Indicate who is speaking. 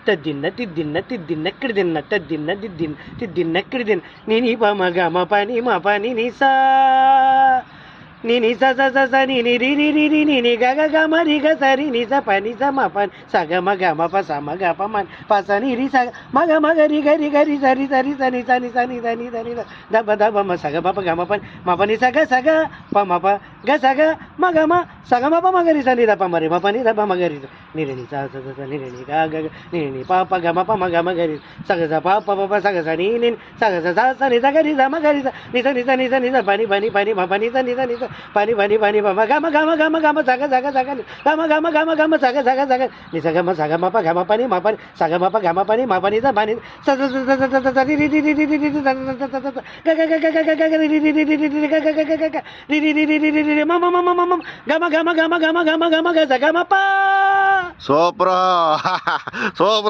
Speaker 1: తద్దిన్న తిద్దిన్న తిద్దిన్న ఎక్కడ తిన్న తద్దిన్న దిద్దిన్న తిద్దిన్న ఎక్కడ తిన్న నీ ప మగ మ పని మ పని ని సా ని స స స స ని రి రి రి రి ని గ గ గ మ రి గ స రి ని స ప ని స మ ప స గ మ గ మ ప స మ గ ప మ ప స ని రి స మ గ రి గ రి గ రి స రి స రి స ని స ని స ని ద ని ద ని ద బ ద బ మ స గ ప ప గ మ ప మ ప ని స గ ప మ ప గ స గ మ గ మ స గ మ ప మ గ రి స ని ద ప మ రి మ ప ని ద ప మ గ రి ని రి ని స స స ని రి ని గ గ ని ని ప ప గ మ ప మ గ మ గ రి స గ స ప ప ప స గ స ని ని స గ స స ని స గ రి స మ గ రి స ని స ని స ని స ని స ప ని ప ని ప ని మ ప ని స ని స ని స ప ని ప ని ప ని ప మ గ మ గ మ గ మ గ మ స గ స గ స గ గ మ గ మ గ మ గ మ స గ స గ స గ ని స గ మ ప గ మ ప ని మ ప ని స గ మ ప గ మ ప ని మ ప ని స ప ని స స స స స స రి రి రి రి రి రి రి స స స స స గ గ గ గ గ గ గ రి రి రి రి రి రి గ గ గ గ గ గ రి రి రి రి రి రి రి మ మ మ మ మ మ గ మ గ మ గ మ గ మ గ మ గ మ గ స గ మ ప
Speaker 2: సూపర్ సూపర్